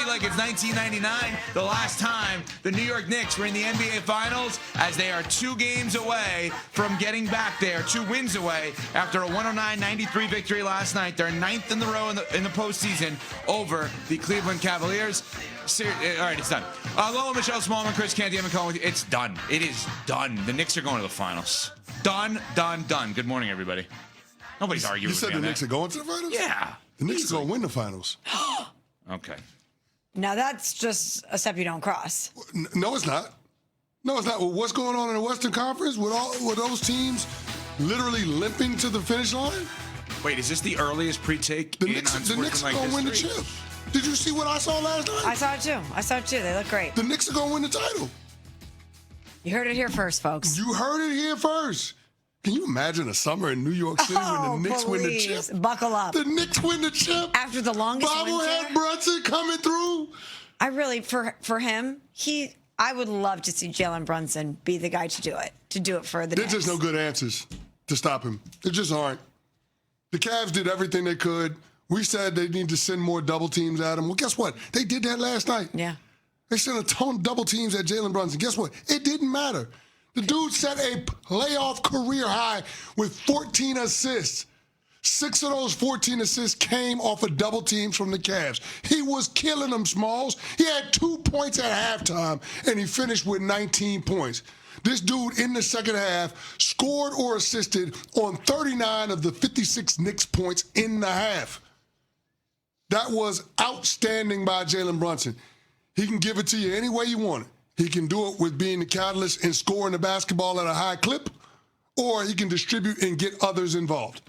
like it's 1999, the last time the New York Knicks were in the NBA Finals, as they are 2 games away from getting back there, 2 wins away after a 109-93 victory last night. They're 9th in the row in the postseason over the Cleveland Cavaliers. All right, it's done. Lola, Michelle Smallman, Chris Canty, I'm calling with you. It's done. It is done. The Knicks are going to the finals. Done, done, done. Good morning, everybody. Nobody's arguing with me. You said the Knicks are going to the finals? Yeah. The Knicks are going to win the finals. Okay. Now that's just a step you don't cross. No, it's not. No, it's not. Well, what's going on in the Western Conference with those teams literally limping to the finish line? Wait, is this the earliest pre-take? The Knicks are going to win the chip. Did you see what I saw last night? I saw it too. They look great. The Knicks are going to win the title. You heard it here first, folks. You heard it here first. Can you imagine a summer in New York City when the Knicks win the chip? Buckle up. The Knicks win the chip. After the longest Bobblehead winter. Brunson coming through. I really, for him, I would love to see Jalen Brunson be the guy to do it for the Knicks. There's just no good answers to stop him. There just aren't. The Cavs did everything they could. We said they need to send more double teams at him. Well, guess what? They did that last night. Yeah. They sent a ton of double teams at Jalen Brunson. Guess what? It didn't matter. The dude set a playoff career high with 14 assists. 6 of those 14 assists came off of double teams from the Cavs. He was killing them, Smalls. He had 2 points at halftime, and he finished with 19 points. This dude in the second half scored or assisted on 39 of the 56 Knicks points in the half. That was outstanding by Jalen Brunson. He can give it to you any way you want it. He can do it with being the catalyst and scoring the basketball at a high clip, or he can distribute and get others involved.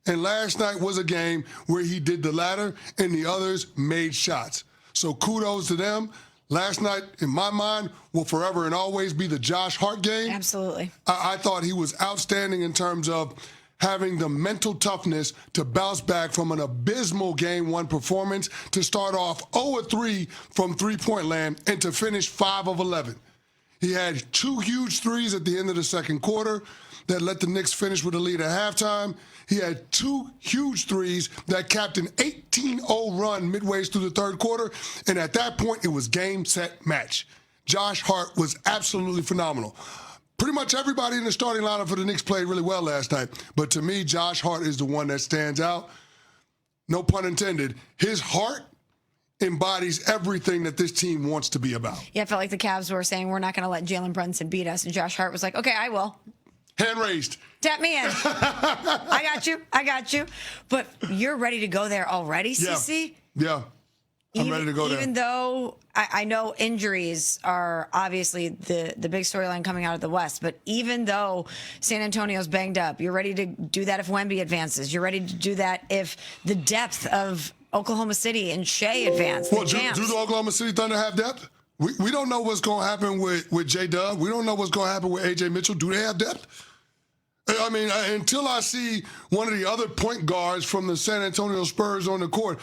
And last night was a game where he did the latter and the others made shots. So kudos to them. Last night, in my mind, will forever and always be the Josh Hart game. Absolutely. I thought he was outstanding in terms of having the mental toughness to bounce back from an abysmal Game 1 performance, to start off 0-3 from three-point land and to finish 5 of 11. He had 2 huge threes at the end of the second quarter that let the Knicks finish with a lead at halftime. He had 2 huge threes that capped an 18-0 run midway through the third quarter, and at that point, it was game, set, match. Josh Hart was absolutely phenomenal. Pretty much everybody in the starting lineup for the Knicks played really well last night. But to me, Josh Hart is the one that stands out. No pun intended. His heart embodies everything that this team wants to be about. Yeah, I felt like the Cavs were saying, we're not going to let Jalen Brunson beat us. And Josh Hart was like, okay, I will. Hand raised. Tap me in. I got you. But you're ready to go there already, CC? Yeah. I'm ready to go there. Even though I know injuries are obviously the big storyline coming out of the West, but even though San Antonio's banged up, you're ready to do that if Wemby advances. You're ready to do that if the depth of Oklahoma City and Shea advance. Well, do the Oklahoma City Thunder have depth? We don't know what's going to happen with J-Dub. We don't know what's going to happen with A.J. Mitchell. Do they have depth? I mean, until I see one of the other point guards from the San Antonio Spurs on the court,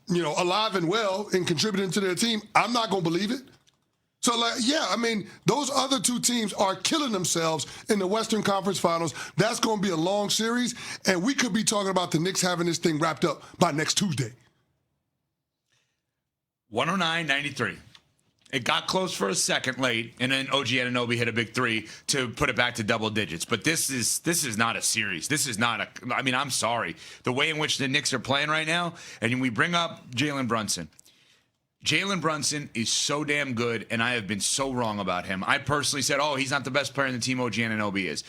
alive and well and contributing to their team, I'm not going to believe it. So, those other 2 teams are killing themselves in the Western Conference Finals. That's going to be a long series, and we could be talking about the Knicks having this thing wrapped up by next Tuesday. 109-93. It got close for a second late, and then OG Anunoby hit a big 3 to put it back to double digits. But this is not a series. This is not I'm sorry. The way in which the Knicks are playing right now, and we bring up Jalen Brunson. Jalen Brunson is so damn good, and I have been so wrong about him. I personally said, he's not the best player in the team OG Anunoby is.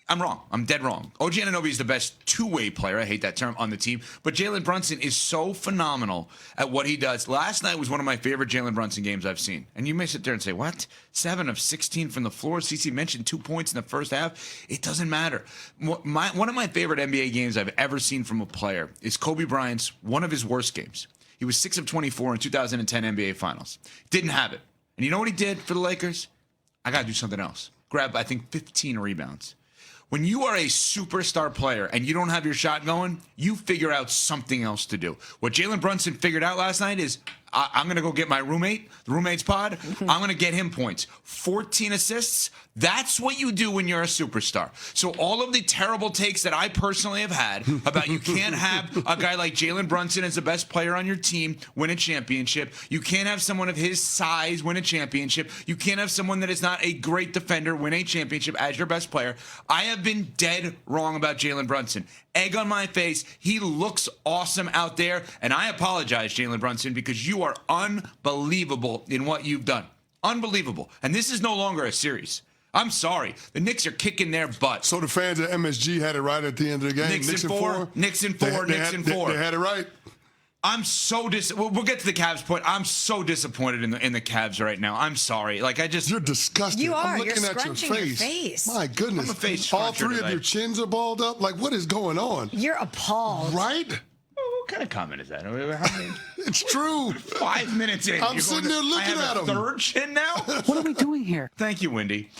I'm wrong. I'm dead wrong. OG Anunoby is the best two-way player. I hate that term on the team. But Jalen Brunson is so phenomenal at what he does. Last night was one of my favorite Jalen Brunson games I've seen. And you may sit there and say, what? 7 of 16 from the floor? CC mentioned 2 points in the first half. It doesn't matter. One of my favorite NBA games I've ever seen from a player is Kobe Bryant's one of his worst games. He was 6 of 24 in 2010 NBA Finals. Didn't have it. And you know what he did for the Lakers? I got to do something else. Grab, I think, 15 rebounds. When you are a superstar player and you don't have your shot going, you figure out something else to do. What Jalen Brunson figured out last night is, I'm going to go get my roommate, the roommate's pod. I'm going to get him points. 14 assists. That's what you do when you're a superstar. So all of the terrible takes that I personally have had about you can't have a guy like Jalen Brunson as the best player on your team win a championship. You can't have someone of his size win a championship. You can't have someone that is not a great defender win a championship as your best player. I have been dead wrong about Jalen Brunson. Egg on my face. He looks awesome out there. And I apologize, Jalen Brunson, because you are unbelievable in what you've done. Unbelievable. And this is no longer a series. I'm sorry. The Knicks are kicking their butt. So the fans at MSG had it right at the end of the game. Knicks in four. Knicks in four. Knicks in four. They had it right. I'm so we'll get to the Cavs point. I'm so disappointed in the Cavs right now. I'm sorry. Like You're disgusted. You are. I'm looking You're at scrunching your face. My goodness. I'm a face All scruncher three today. of your chins are balled up. Like, what is going on? You're appalled. Right? What kind of comment is that? How many, It's true. 5 minutes in. I'm you're sitting going there I looking have at a him. third chin now? What are we doing here? Thank you, Wendy.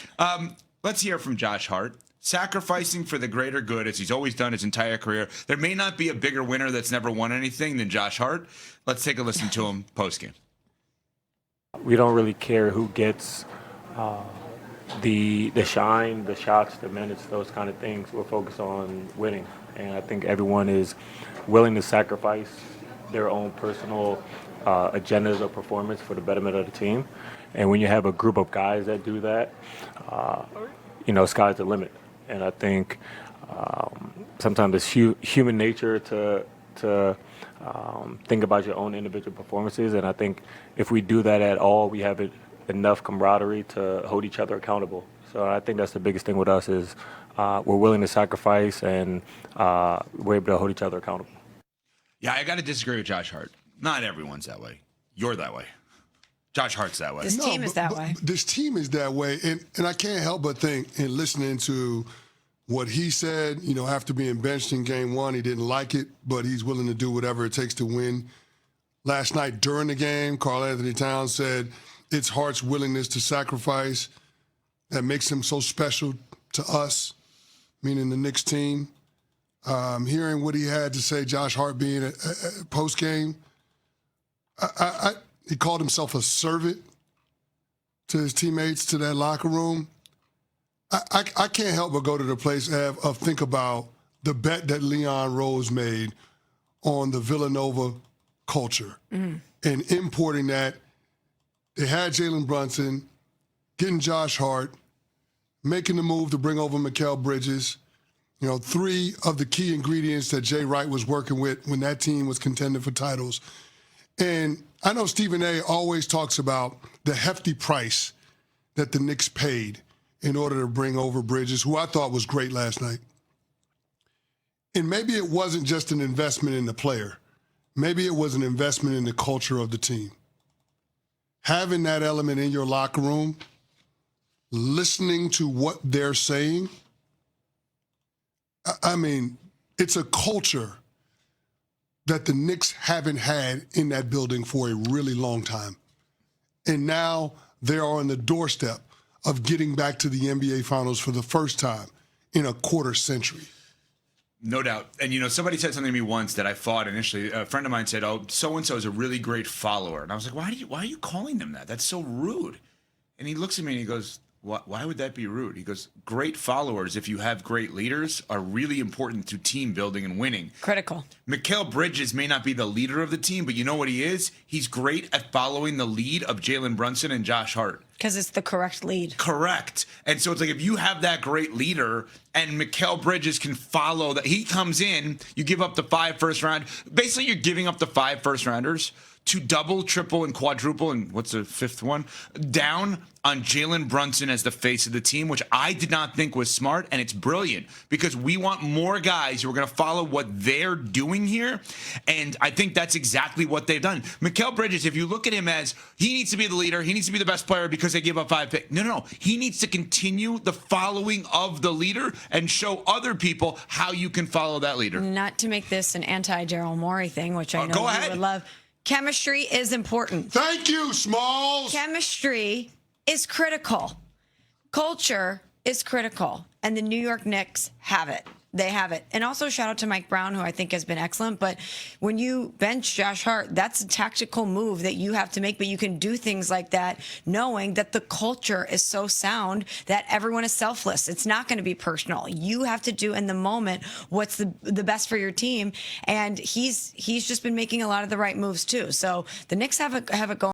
Let's hear from Josh Hart. Sacrificing for the greater good, as he's always done his entire career. There may not be a bigger winner that's never won anything than Josh Hart. Let's take a listen to him postgame. We don't really care who gets the shine, the shots, the minutes, those kind of things. We're focused on winning. And I think everyone is willing to sacrifice their own personal agendas or performance for the betterment of the team. And when you have a group of guys that do that, sky's the limit. And I think sometimes it's human nature to think about your own individual performances. And I think if we do that at all, we have enough camaraderie to hold each other accountable. So I think that's the biggest thing with us is we're willing to sacrifice and we're able to hold each other accountable. Yeah, I got to disagree with Josh Hart. Not everyone's that way. You're that way. Josh Hart's that way. This team is that way. This team is that way. And I can't help but think, in listening to what he said, after being benched in game one, he didn't like it, but he's willing to do whatever it takes to win. Last night during the game, Karl Anthony Towns said it's Hart's willingness to sacrifice that makes him so special to us, meaning the Knicks team. Hearing what he had to say, Josh Hart being a post-game, he called himself a servant to his teammates, to that locker room. I can't help but go to the place of think about the bet that Leon Rose made on the Villanova culture and importing that. They had Jalen Brunson, getting Josh Hart, making the move to bring over Mikal Bridges. Three of the key ingredients that Jay Wright was working with when that team was contending for titles. And I know Stephen A. always talks about the hefty price that the Knicks paid in order to bring over Bridges, who I thought was great last night. And maybe it wasn't just an investment in the player. Maybe it was an investment in the culture of the team. Having that element in your locker room, listening to what they're saying, I mean, it's a culture that the Knicks haven't had in that building for a really long time. And now they are on the doorstep of getting back to the NBA Finals for the first time in a quarter century. No doubt. And, somebody said something to me once that I thought initially. A friend of mine said, oh, so-and-so is a really great follower. And I was like, why are you calling them that? That's so rude. And he looks at me and he goes, why would that be rude? He goes, great followers, if you have great leaders, are really important to team building and winning. Critical. Mikal Bridges may not be the leader of the team, but you know what he is? He's great at following the lead of Jalen Brunson and Josh Hart. Because it's the correct lead. Correct. And so it's like if you have that great leader and Mikal Bridges can follow that, he comes in, you give up the 5 first round. Basically, you're giving up the 5 first rounders to double, triple, and quadruple, and what's the 5th one? Down on Jalen Brunson as the face of the team, which I did not think was smart, and it's brilliant because we want more guys who are going to follow what they're doing here, and I think that's exactly what they've done. Mikal Bridges, if you look at him as he needs to be the leader, he needs to be the best player because they give up 5 picks. No. He needs to continue the following of the leader and show other people how you can follow that leader. Not to make this an anti-Daryl Morey thing, which I know Go you ahead. would love. Chemistry is important. Thank you, Smalls. Chemistry is critical. Culture is critical. And the New York Knicks have it. They have it. And also shout out to Mike Brown, who I think has been excellent. But when you bench Josh Hart, that's a tactical move that you have to make. But you can do things like that knowing that the culture is so sound that everyone is selfless. It's not going to be personal. You have to do in the moment what's the best for your team. And he's just been making a lot of the right moves too. So the Knicks have it going.